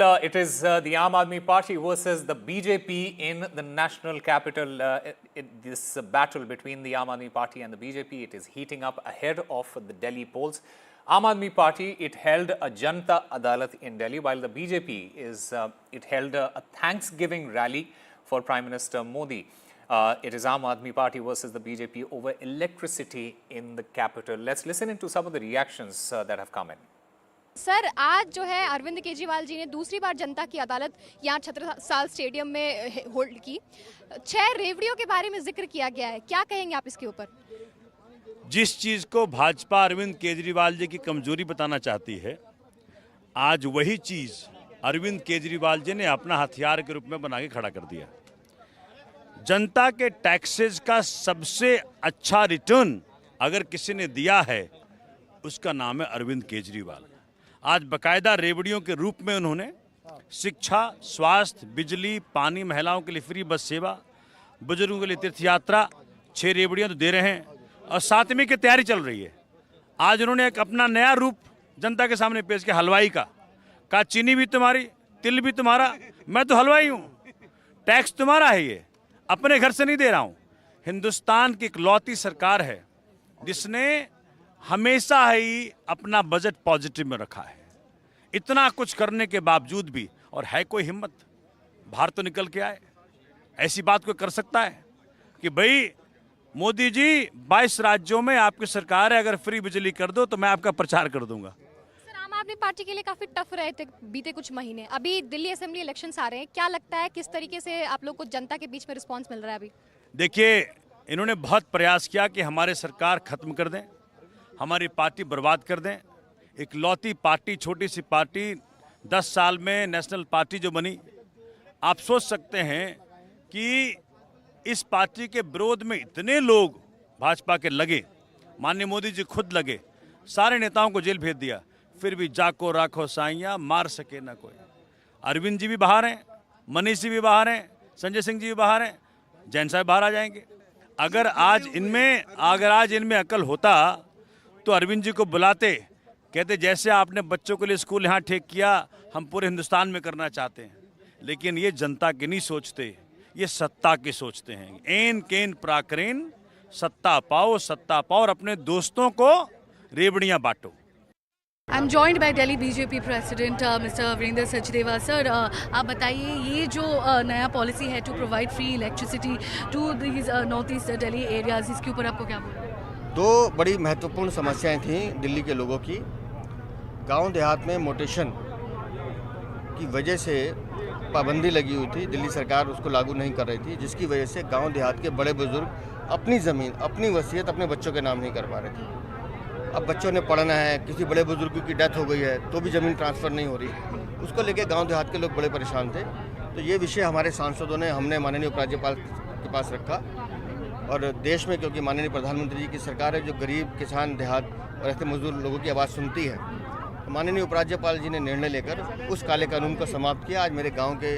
It is the Aam Aadmi Party versus the BJP in the national capital. This battle between the Aam Aadmi Party and the BJP, it is heating up ahead of the Delhi polls. Aam Aadmi Party, it held a Janata Adalat in Delhi, while the BJP it held a Thanksgiving rally for Prime Minister Modi. It is Aam Aadmi Party versus the BJP over electricity in the capital. Let's listen into some of the reactions that have come in. Sir, आज जो है अरविंद केजरीवाल जी ने दूसरी बार जनता की अदालत यहाँ Chhatrasal stadium में hold की। 6 रेवड़ियों के बारे में जिक्र किया गया है, क्या कहेंगे आप इसके ऊपर? जिस चीज को भाजपा अरविंद केजरीवाल जी की कमजोरी बताना चाहती है, आज वही चीज अरविंद केजरीवाल जी ने अपना हथियार के रूप में बना के खड़ा कर दिया। जनता के टैक्सेस का सबसे अच्छा रिटर्न अगर किसी ने दिया है, उसका नाम है अरविंद केजरीवाल। आज बकायदा रेवड़ियों के रूप में उन्होंने शिक्षा, स्वास्थ्य, बिजली, पानी, महिलाओं के लिए फ्री बस सेवा, बुजुर्गों के लिए तीर्थ यात्रा, 6 रेवड़ियां तो दे रहे हैं और 7वीं की तैयारी चल रही है। आज उन्होंने एक अपना नया रूप जनता के सामने पेश किया, हलवाई का। कहा चीनी भी तुम्हारी, तिल भी तुम्हारा, मैं तो हलवाई हूँ, टैक्स तुम्हारा है, ये अपने घर से नहीं दे रहा हूँ। हिंदुस्तान की इकलौती सरकार है जिसने हमेशा ही अपना बजट पॉजिटिव में रखा है। इतना कुछ करने के बावजूद भी, और है कोई हिम्मत, बाहर तो निकल के आए। ऐसी बात कोई कर सकता है कि भाई मोदी जी 22 राज्यों में आपकी सरकार है, अगर फ्री बिजली कर दो तो मैं आपका प्रचार कर दूंगा। सर, आम आदमी पार्टी के लिए काफी टफ रहे थे बीते कुछ महीने। अभी दिल्ली असेंबली इलेक्शंस आ रहे हैं, क्या लगता है किस तरीके से आप लोग को जनता के बीच में रिस्पॉन्स मिल रहा है अभी? देखिए, इन्होंने बहुत प्रयास किया कि हमारे सरकार खत्म कर दें, हमारी पार्टी बर्बाद कर दें। इकलौती पार्टी, छोटी सी पार्टी, 10 साल में नेशनल पार्टी जो बनी। आप सोच सकते हैं कि इस पार्टी के विरोध में इतने लोग भाजपा के लगे, माननीय मोदी जी खुद लगे, सारे नेताओं को जेल भेज दिया, फिर भी जाको राखो साइयाँ, मार सके ना कोई। अरविंद जी भी बाहर हैं, मनीष जी भी बाहर हैं, संजय सिंह जी भी बाहर हैं, जैन साहब बाहर आ जाएंगे। अगर आज इनमें अकल होता तो अरविंद जी को बुलाते, कहते जैसे आपने बच्चों के लिए स्कूल यहाँ ठीक किया, हम पूरे हिंदुस्तान में करना चाहते हैं। लेकिन ये जनता की नहीं सोचते, ये सत्ता की सोचते हैं। एन केन प्राकरेन, सत्ता पाओ और अपने दोस्तों को रेवड़ियाँ बांटो। I'm joined by Delhi BJP President Mr. Virender Sachdeva. Sir, आप बताइए ये जो नया पॉलिसी है to provide free electricity to these north east Delhi areas, इसके ऊपर आपको क्या बोलना है? 2 बड़ी महत्वपूर्ण समस्याएं थीं दिल्ली के लोगों की। गांव देहात में मोटेशन की वजह से पाबंदी लगी हुई थी, दिल्ली सरकार उसको लागू नहीं कर रही थी, जिसकी वजह से गांव देहात के बड़े बुजुर्ग अपनी ज़मीन, अपनी वसीयत अपने बच्चों के नाम नहीं कर पा रहे थे। अब बच्चों ने पढ़ना है, किसी बड़े बुजुर्ग की डेथ हो गई है तो भी ज़मीन ट्रांसफ़र नहीं हो रही, उसको लेके गाँव देहात के लोग बड़े परेशान थे। तो ये विषय हमारे सांसदों ने, हमने माननीय उपराज्यपाल के पास रखा। और देश में, क्योंकि माननीय प्रधानमंत्री जी की सरकार है जो गरीब, किसान, देहात और ऐसे मजदूर लोगों की आवाज़ सुनती है, तो माननीय उपराज्यपाल जी ने निर्णय लेकर उस काले कानून को समाप्त किया। आज मेरे गांव के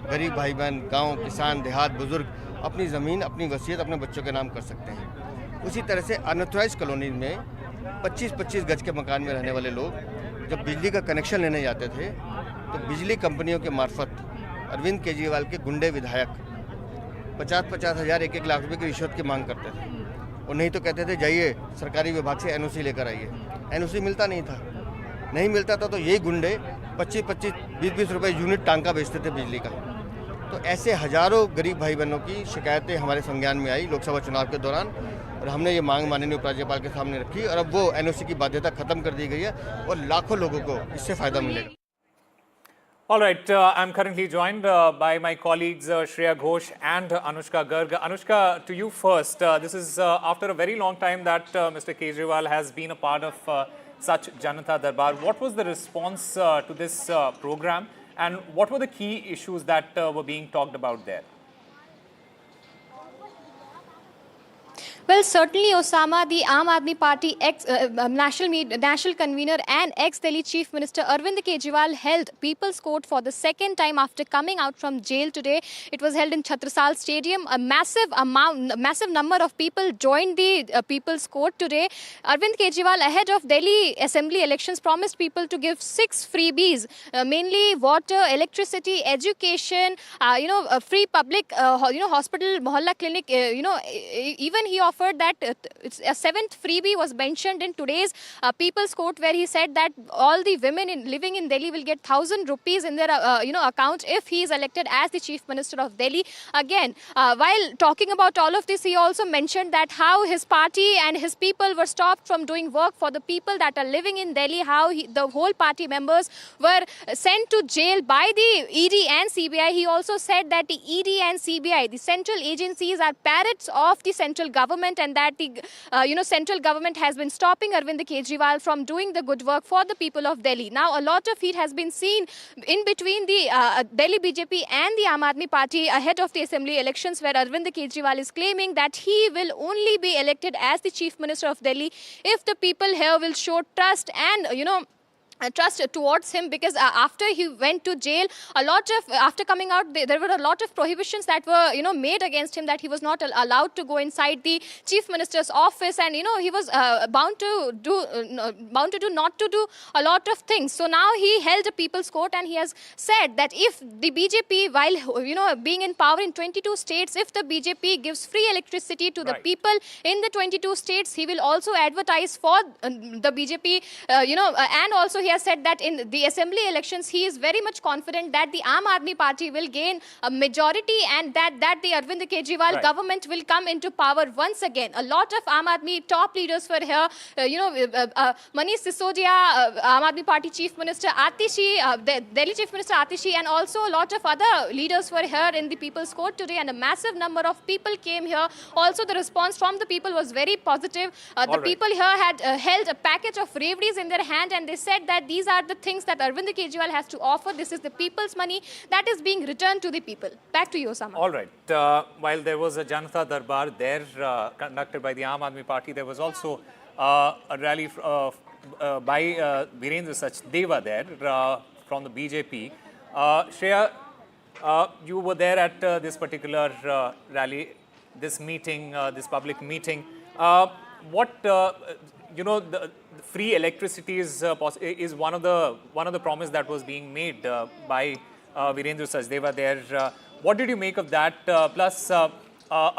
गरीब भाई बहन, गांव, किसान, देहात, बुजुर्ग अपनी ज़मीन, अपनी वसीयत अपने बच्चों के नाम कर सकते हैं। उसी तरह से अनऑथराइज कॉलोनी में 25-25 गज के मकान में रहने वाले लोग जब बिजली का कनेक्शन लेने जाते थे तो बिजली कंपनियों के मार्फत अरविंद केजरीवाल के गुंडे विधायक 50-50 हज़ार, 1-1 लाख रुपए की रिश्वत की मांग करते थे, और नहीं तो कहते थे जाइए सरकारी विभाग से एनओसी लेकर आइए। एनओसी मिलता नहीं था, नहीं मिलता था तो यही गुंडे 25-25, 20-20 रुपए यूनिट टांका बेचते थे बिजली का। तो ऐसे हजारों गरीब भाई बहनों की शिकायतें हमारे संज्ञान में आई लोकसभा चुनाव के दौरान, और हमने ये मांग माननीय उपराज्यपाल के सामने रखी, और अब वो एनओसी की बाध्यता खत्म कर दी गई है और लाखों लोगों को इससे फ़ायदा मिलेगा। All right, I'm currently joined by my colleagues Shreya Ghosh and Anushka Garg. Anushka, to you first. This is after a very long time that Mr. Kejriwal has been a part of such Janata Darbar. What was the response to this program, and what were the key issues that were being talked about there? Well, certainly, Osama, the Aam Aadmi Party national convener and ex-Delhi Chief Minister Arvind Kejriwal held People's Court for the second time after coming out from jail today. It was held in Chhatrasal Stadium. A massive number of people joined the People's Court today. Arvind Kejriwal, ahead of Delhi Assembly elections, promised people to give 6 freebies, mainly water, electricity, education, free public, hospital, mohalla clinic. Even he offered that it's a 7th freebie was mentioned in today's People's Court, where he said that all the women living in Delhi will get 1,000 rupees in their account if he is elected as the Chief Minister of Delhi. Again, while talking about all of this, he also mentioned that how his party and his people were stopped from doing work for the people that are living in Delhi, how the whole party members were sent to jail by the ED and CBI. He also said that the ED and CBI, the central agencies, are parrots of the central government, and that the central government has been stopping Arvind Kejriwal from doing the good work for the people of Delhi. Now, a lot of heat has been seen in between the Delhi BJP and the Aam Aadmi Party ahead of the assembly elections, where Arvind Kejriwal is claiming that he will only be elected as the Chief Minister of Delhi if the people here will show trust and, trust towards him, because after he went to jail, after coming out, there were a lot of prohibitions that were made against him, that he was not allowed to go inside the Chief Minister's office, and he was bound to do not to do a lot of things. So now he held a People's Court, and he has said that if the BJP, while being in power in 22 states, if the BJP gives free electricity to the people in the 22 states, he will also advertise for the BJP, and also he has said that in the assembly elections, he is very much confident that the Aam Aadmi Party will gain a majority, and that the Arvind Kejriwal government will come into power once again. A lot of Aam Aadmi top leaders were here, Manish Sisodia, Aam Aadmi Party Chief Minister Atishi, Delhi Chief Minister Atishi, and also a lot of other leaders were here in the People's Court today, and a massive number of people came here. Also, the response from the people was very positive. The people here had held a package of ravris in their hand, and they said that these are the things that Arvind Kejriwal has to offer. This is the people's money that is being returned to the people. Back to you, Osama. All right. While there was a Janata Darbar there conducted by the Aam Aadmi Party, there was also a rally by Virendra Sachdeva there from the BJP. Shreya, you were there at this particular rally, this meeting, this public meeting. The free electricity is one of the promise that was being made by Virendra Sachdeva there. What did you make of that? Plus, a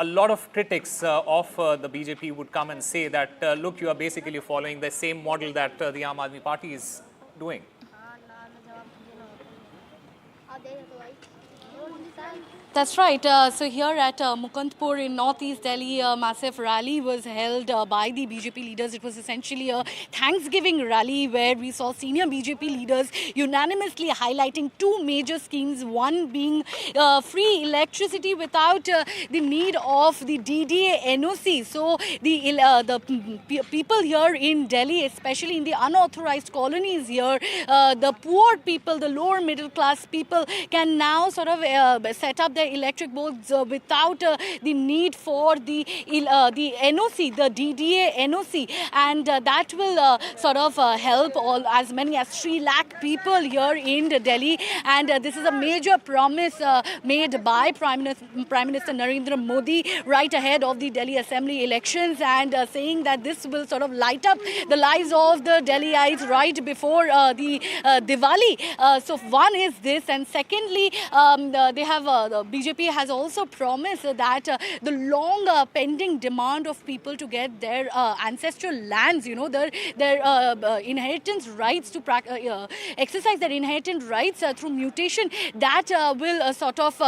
lot of critics of the BJP would come and say that, look, you are basically following the same model that the Aam Aadmi Party is doing. That's right. So here at Mukandpur in northeast Delhi, a massive rally was held by the BJP leaders. It was essentially a Thanksgiving rally where we saw senior BJP leaders unanimously highlighting 2 major schemes, one being free electricity without the need of the DDA NOC. So the people here in Delhi, especially in the unauthorized colonies here, the poor people, the lower middle class people can now sort of set up their electric boards without the need for the NOC, the DDA NOC, and that will sort of help as many as 3 lakh people here in Delhi. And this is a major promise made by Prime Minister Narendra Modi right ahead of the Delhi Assembly elections, and saying that this will sort of light up the lives of the Delhiites right before the Diwali. So one is this, and secondly, they have the BJP has also promised that the long pending demand of people to get their ancestral lands, their inheritance rights, to exercise their inheritance rights through mutation, that will sort of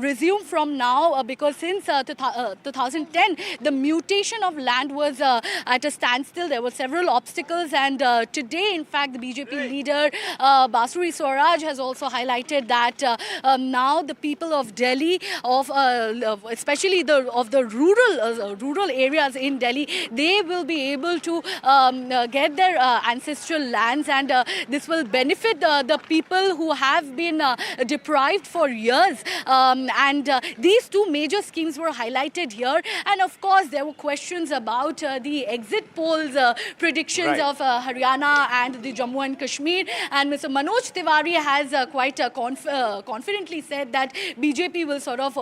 resume from now, because since 2010 the mutation of land was at a standstill. There were several obstacles, and today in fact the BJP leader Basuri Swaraj has also highlighted that now the people of Delhi, especially of the rural areas in Delhi, they will be able to get their ancestral lands, and this will benefit the people who have been deprived for years. And these two major schemes were highlighted here, and of course there were questions about the exit polls predictions Right. of Haryana and the Jammu and Kashmir, and Mr. Manoj Tiwari has quite confidently said that BJP will sort of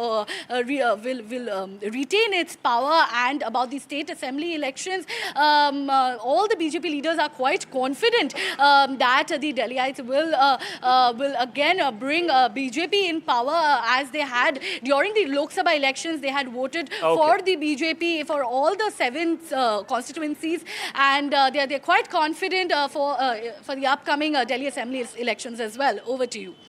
retain its power. And about the state assembly elections, all the BJP leaders are quite confident that the Delhiites will again bring BJP in power, as they had during the Lok Sabha elections. They had voted for the BJP for all the 7 constituencies, and they're quite confident for the upcoming Delhi Assembly elections as well. Over to you.